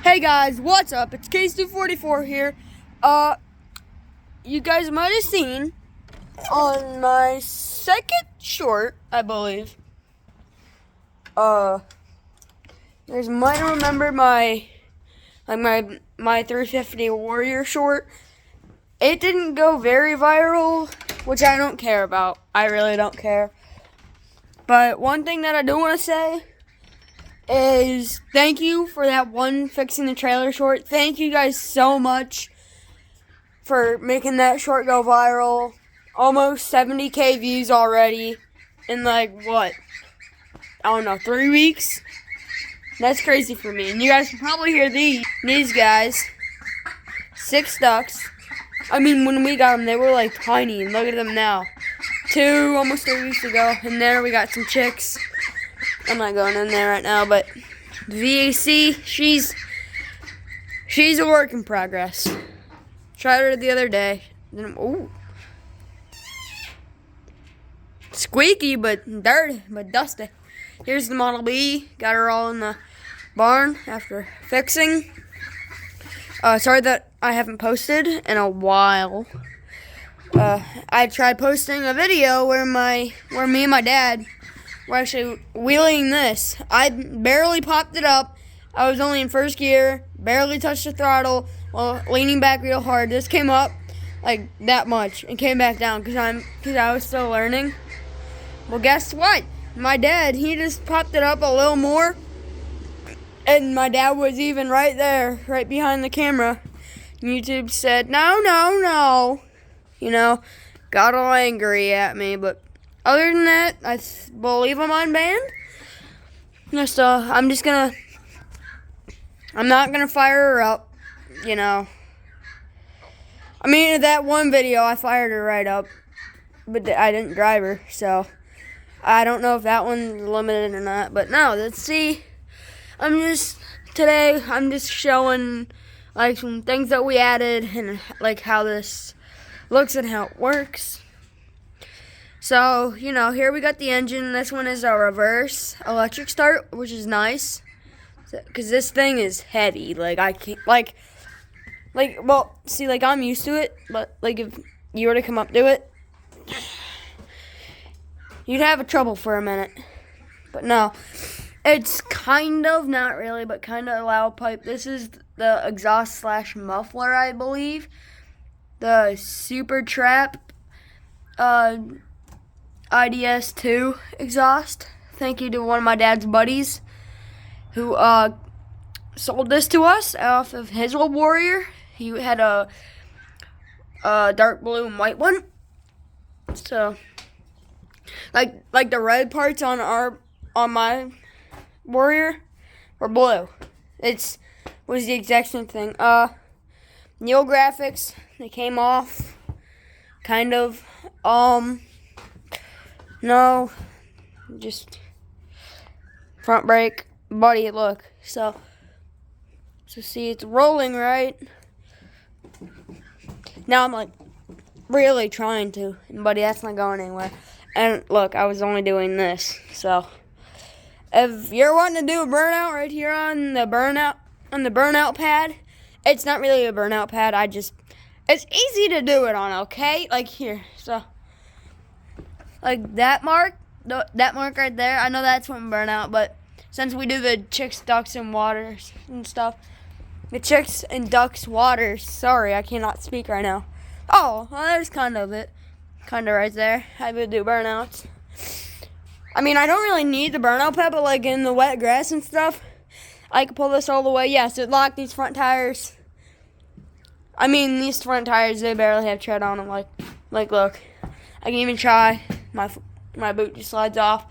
Hey guys, what's up? It's Case244 here. You guys might have seen on my second short, I believe. You guys might remember my 350 Warrior short. It didn't go very viral, which I don't care about. I really don't care. But one thing that I do want to say is thank you for that one fixing the trailer short. Thank you guys so much for making that short go viral. Almost 70K views already in what? I don't know, 3 weeks? That's crazy for me. And you guys can probably hear these guys. 6 ducks. I mean, when we got them, they were like tiny. And look at them now. 2, almost 3 weeks ago. And there we got some chicks. I'm not going in there right now, but VAC, she's a work in progress. Tried her the other day. Ooh. Squeaky, but dirty, but dusty. Here's the Model B. Got her all in the barn after fixing. Sorry that I haven't posted in a while. I tried posting a video where me and my dad were actually wheeling this. I barely popped it up. I was only in first gear, barely touched the throttle while leaning back real hard. This came up like that much and came back down because I was still learning. Well, guess what? My dad, he just popped it up a little more, and my dad was even right there, right behind the camera. YouTube said, no. You know, got all angry at me, but other than that, I believe I'm on band. So I'm not gonna fire her up, you know. I mean, in that one video, I fired her right up, but I didn't drive her, so I don't know if that one's limited or not. But no, let's see. Today I'm just showing like some things that we added and like how this looks and how it works. So, you know, here we got the engine. This one is a reverse electric start, which is nice. Because this thing is heavy. Like, I can't, well, see, like, I'm used to it. But, like, if you were to come up to it, you'd have trouble for a minute. But no, it's kind of, not really, but kind of a loud pipe. This is the exhaust / muffler, I believe. The Super Trap, IDS2 exhaust. Thank you to one of my dad's buddies who sold this to us off of his old Warrior. He had a dark blue and white one. So like the red parts on my Warrior were blue. Was the exact same thing. Neo graphics, they came off kind of. No, just front brake, body, look. So see, it's rolling, right? Now I'm like really trying to, buddy, that's not going anywhere. And look, I was only doing this. So if you're wanting to do a burnout right here on the burnout pad, it's not really a burnout pad. It's easy to do it on, okay? Like here, so. Like that mark right there, I know that's from burnout, but since we do the chicks, ducks, and waters and stuff, the chicks and ducks waters, sorry, I cannot speak right now. Oh, well, there's kind of it. Kind of right there. I would do burnouts. I mean, I don't really need the burnout pad, but like in the wet grass and stuff, I can pull this all the way. Yes, it locked these front tires. I mean, these front tires, they barely have tread on them. Like look. I can even try. My boot just slides off.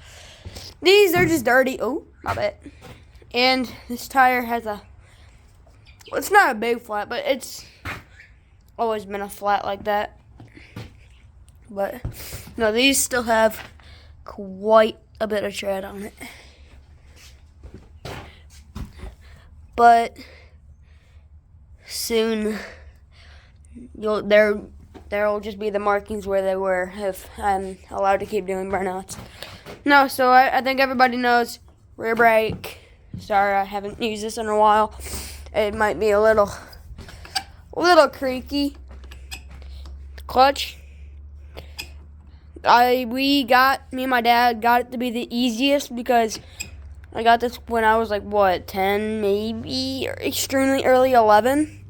These are just dirty. Oh, my bad. And this tire has well, it's not a big flat, but it's always been a flat like that. But no, these still have quite a bit of tread on it. But soon there will just be the markings where they were if I'm allowed to keep doing burnouts. No, so I think everybody knows rear brake. Sorry, I haven't used this in a while. it might be a little creaky. Clutch. Me and my dad got it to be the easiest because I got this when I was like, what, 10 maybe, or extremely early 11.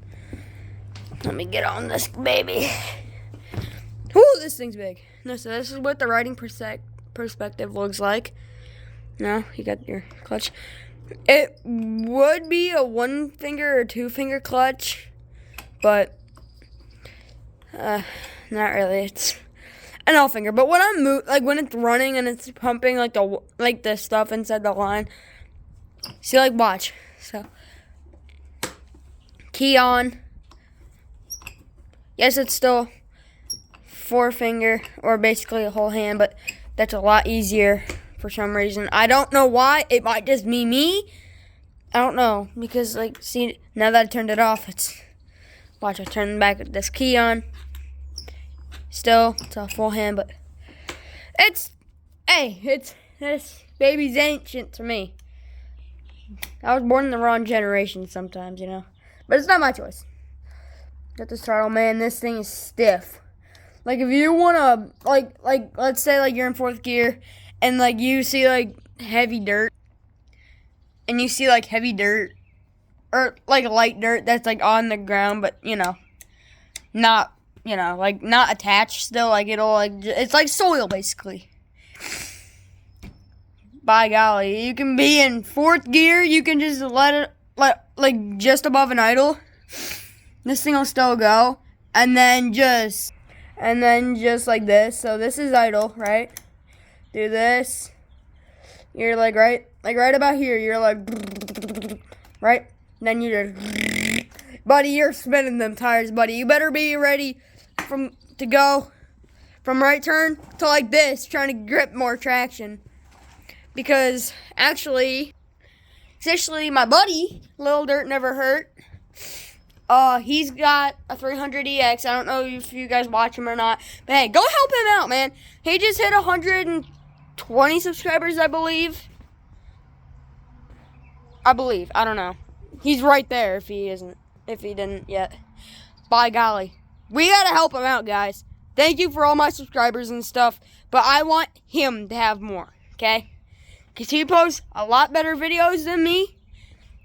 Let me get on this baby. Whoo, this thing's big. No, so this is what the riding perspective looks like. Now, you got your clutch. It would be a 1-finger or 2-finger clutch, but not really. It's an all-finger. But when when it's running and it's pumping like the stuff inside the line, see, like, watch. So, key on. Yes, it's still 4-finger or basically a whole hand, but that's a lot easier for some reason. I don't know why. It might just be me. I don't know because, like, see, now that I turned it off, watch. I turn back this key on. Still, it's a full hand, but this baby's ancient to me. I was born in the wrong generation sometimes, but it's not my choice. Got this throttle, man. This thing is stiff. Like, if you wanna, like, let's say, like, you're in 4th gear, and, like, you see, like, heavy dirt, or, like, light dirt that's, like, on the ground, but, not, like, not attached still, like, it'll, like, it's like soil, basically. By golly, you can be in 4th gear, you can just let it, like, just above an idle. This thing will still go, and then just like this. So this is idle, right? Do this. You're like right about here. You're like, right? Then you just, buddy, you're spinning them tires, buddy. You better be ready to go from right turn to like this, trying to grip more traction. Because actually, my buddy, Lil Dirt Never Hurt, he's got a 300EX. I don't know if you guys watch him or not. But hey, go help him out, man. He just hit 120 subscribers, I believe. I don't know. He's right there if he didn't yet. By golly. We gotta help him out, guys. Thank you for all my subscribers and stuff. But I want him to have more, okay? Because he posts a lot better videos than me.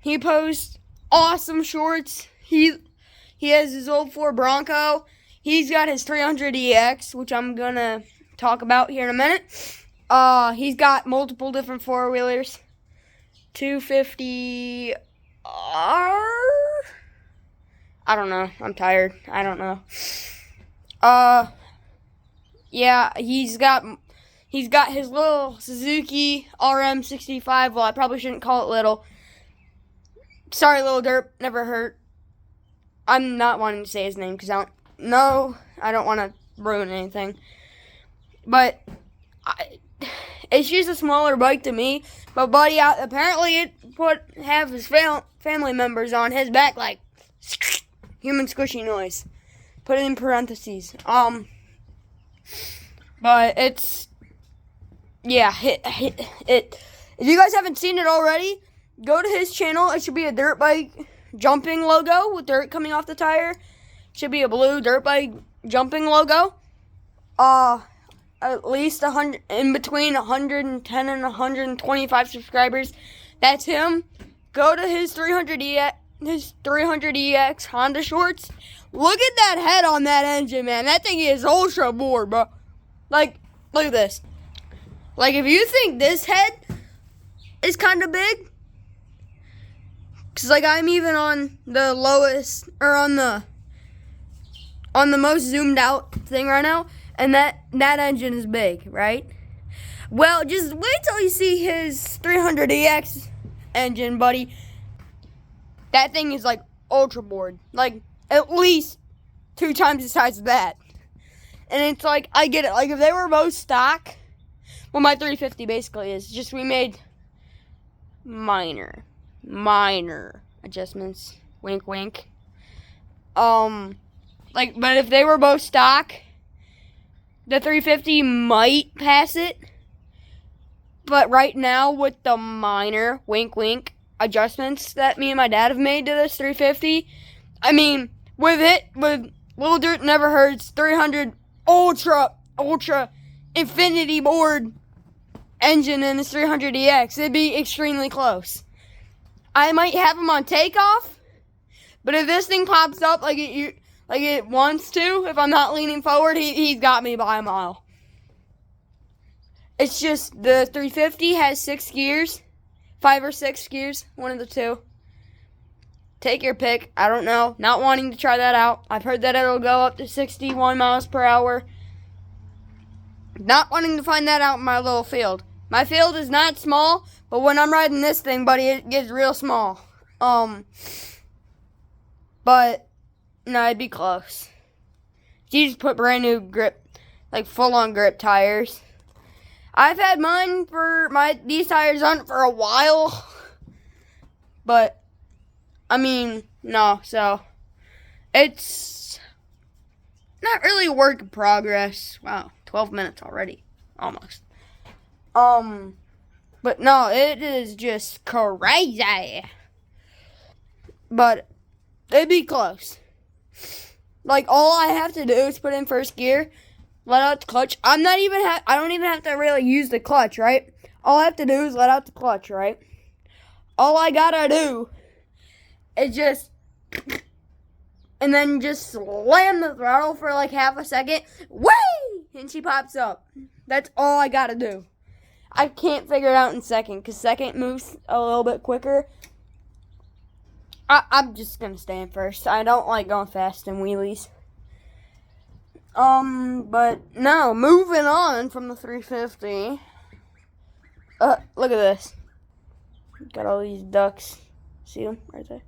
He posts awesome shorts. He has his old Ford Bronco. He's got his 300EX, which I'm going to talk about here in a minute. He's got multiple different four-wheelers. 250R? I don't know. I'm tired. I don't know. Yeah, he's got his little Suzuki RM65. Well, I probably shouldn't call it little. Sorry, Lil Dirt Never Hurt. I'm not wanting to say his name because I don't want to ruin anything. But it's just a smaller bike to me. But buddy, apparently it have his family members on his back like human squishy noise. Put it in parentheses. But it's If you guys haven't seen it already, go to his channel. It should be a dirt bike jumping logo with dirt coming off the tire. Should be a blue dirt bike jumping logo. At least 100, in between 110 and 125 subscribers. That's him. Go to his 300EX Honda shorts. Look at that head on that engine, man. That thing is ultra bored, bro. Like, look at this. Like, if you think this head is kind of big, because, like, I'm even on the lowest, or on the most zoomed out thing right now, and that engine is big, right? Well, just wait till you see his 300EX engine, buddy. That thing is, like, ultra bored. Like, at least 2 times the size of that. And it's like, I get it. Like, if they were both stock, well, my 350 basically is. Just we made minor adjustments. Wink, wink. Like, but if they were both stock, the 350 might pass it. But right now, with the minor, wink, wink, adjustments that me and my dad have made to this 350. I mean, with Little Dirt Never Hurts 300 Ultra Infinity Board engine in this 300EX, it'd be extremely close. I might have him on takeoff, but if this thing pops up like it wants to, if I'm not leaning forward, he's got me by a mile. It's just the 350 has 6 gears, 5 or 6 gears, one of the two. Take your pick. I don't know. Not wanting to try that out. I've heard that it'll go up to 61 miles per hour. Not wanting to find that out in my little field. My field is not small, but when I'm riding this thing, buddy, it gets real small. But no, it'd be close. You just put brand new grip, like full-on grip tires. I've had these tires on for a while, but I mean, no, so it's not really a work in progress. Wow, 12 minutes already, almost. But no, it is just crazy. But it'd be close. Like, all I have to do is put in first gear, let out the clutch. I don't even have to really use the clutch, right? All I have to do is let out the clutch, right? All I gotta do is just, and then just slam the throttle for like half a second. Whee! And she pops up. That's all I gotta do. I can't figure it out in second, because second moves a little bit quicker. I'm just gonna stay in first. I don't like going fast in wheelies. But no, moving on from the 350. Look at this. Got all these ducks. See them right there?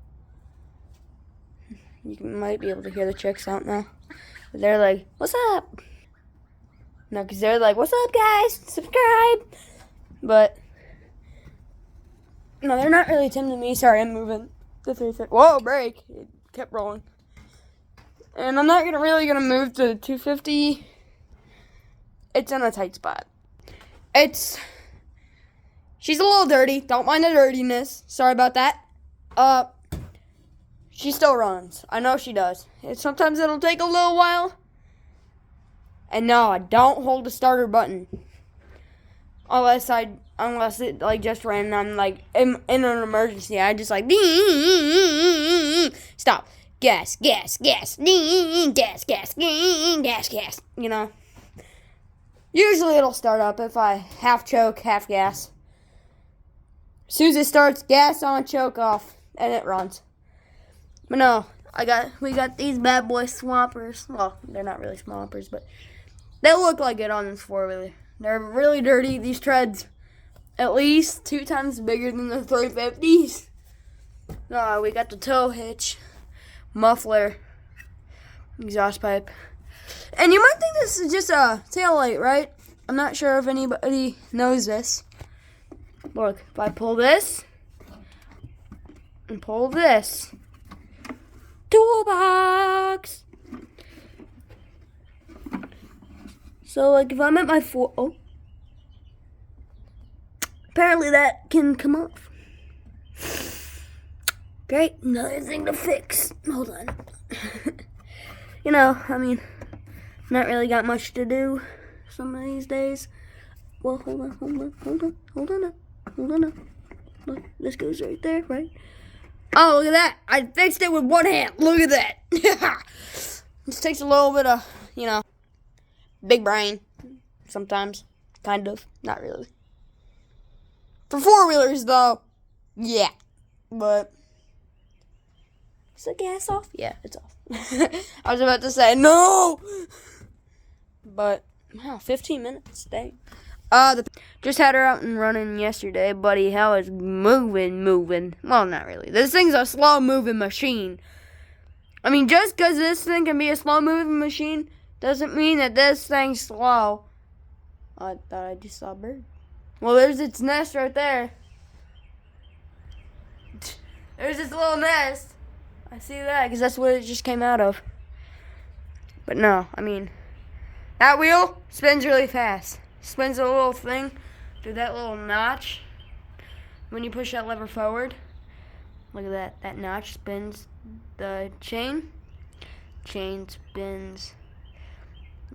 You might be able to hear the chicks out now. But they're like, what's up? No, because they're like, what's up, guys? Subscribe. But no, they're not really tempting me. Sorry, I'm moving. The 350. Whoa, brake. It kept rolling. And I'm not really gonna move to the 250. It's in a tight spot. She's a little dirty. Don't mind the dirtiness. Sorry about that. She still runs. I know she does. Sometimes it'll take a little while. And no, I don't hold the starter button. Unless it like just ran and I'm like in an emergency. I just like stop. Gas, gas, gas, gas, gas, gas, gas. You know. Usually it'll start up if I half choke, half gas. As soon as it starts, gas on, choke off, and it runs. But no, we got these bad boy swampers. Well, they're not really swampers, but they look like it on this 4-wheeler. They're really dirty. These treads, at least 2 times bigger than the 350s. We got the tow hitch, muffler, exhaust pipe. And you might think this is just a tail light, right? I'm not sure if anybody knows this. Look, if I pull this and pull this, toolbox. So, like, if I'm at my apparently that can come off. Great, another thing to fix. Hold on. You know, I mean, not really got much to do some of these days. Well, hold on. Look, this goes right there, right? Oh, look at that. I fixed it with one hand. Look at that. This takes a little bit of, big brain. Sometimes. Kind of. Not really. For 4-wheelers, though, yeah. But, is the gas off? Yeah, it's off. I was about to say, no! But, wow, 15 minutes, dang. Just had her out and running yesterday, buddy. How is moving. Well, not really. This thing's a slow-moving machine. I mean, just because this thing can be a slow-moving machine doesn't mean that this thing's slow. I thought I just saw a bird. Well, there's its nest right there. There's its little nest. I see that because that's what it just came out of. But no, I mean, that wheel spins really fast. Spins a little thing through that little notch when you push that lever forward. Look at that. That notch spins the chain. Chain spins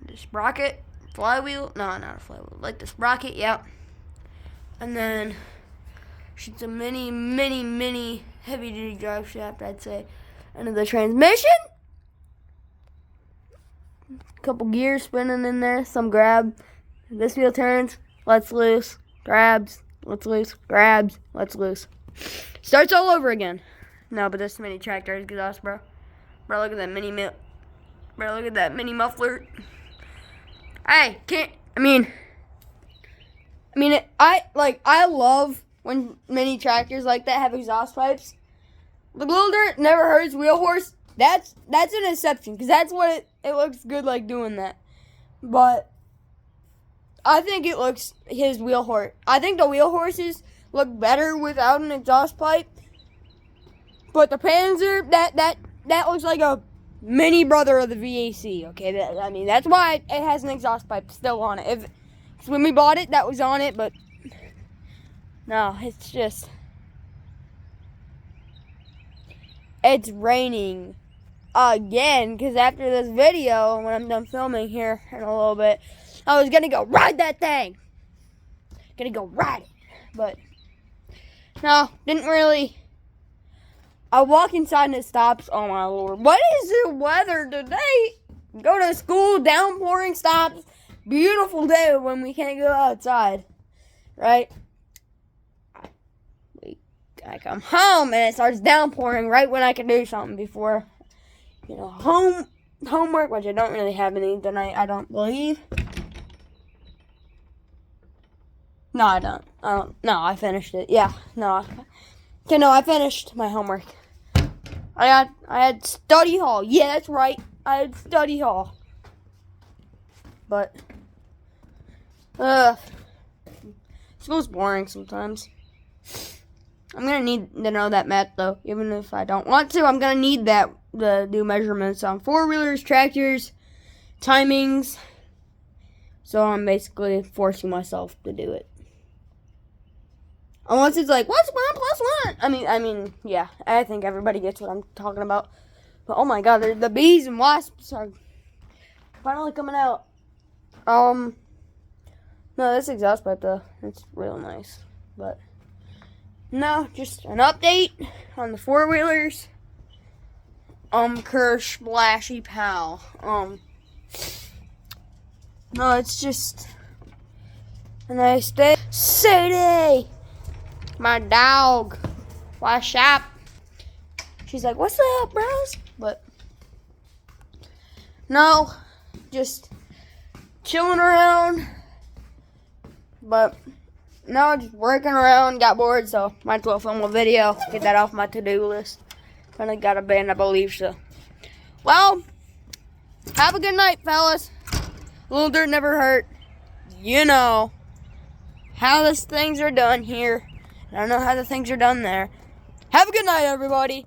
the sprocket. Flywheel. No, not a flywheel. Like the sprocket, yep. And then shoots a mini heavy-duty drive shaft, I'd say. Into the transmission. Couple gears spinning in there. Some grab. This wheel turns. Lets loose. Grabs. Lets loose. Grabs. Lets loose. Starts all over again. No, but this mini tractor is exhaust, bro. Bro, look at that Bro, look at that mini muffler. Hey, I love when mini tractors like that have exhaust pipes. The Little Dirt Never Hurts Wheel Horse, that's an exception, because that's what it looks good like doing that. But I think his wheel horse. I think the wheel horses look better without an exhaust pipe. But the Panzer, that looks like a mini brother of the VAC, okay? That's why it has an exhaust pipe still on it. When we bought it, that was on it, but no, it's raining again, because after this video, when I'm done filming here in a little bit, I was going to go ride that thing. Going to go ride it. But no, didn't really. I walk inside and it stops. Oh my Lord. What is the weather today? Go to school, downpouring stops. Beautiful day when we can't go outside. Right? I come home and it starts downpouring right when I can do something before, homework, which I don't really have any tonight, I don't believe. No, I don't. No, I finished it. Yeah, no. Okay, no, I finished my homework. I had study hall. Yeah, that's right. I had study hall. But, school's boring sometimes. I'm going to need to know that math, though. Even if I don't want to, I'm going to need that to do measurements on four-wheelers, tractors, timings. So I'm basically forcing myself to do it. Unless it's like, what's 1 plus 1? I mean, yeah, I think everybody gets what I'm talking about. But, oh my God, the bees and wasps are finally coming out. No, this exhaust pipe, though, it's real nice. But, no, just an update on the four-wheelers. Kersh, Splashy, Pal. No, it's just a nice day. Sadie! My dog. What's up? She's like, what's up, bros? But, no, just chilling around. But, no, just working around. Got bored, so might as well film a video. Get that off my to-do list. Finally got a band, I believe, so. Well, have a good night, fellas. Little Dirt Never Hurt. You know how these things are done here. I don't know how the things are done there. Have a good night, everybody.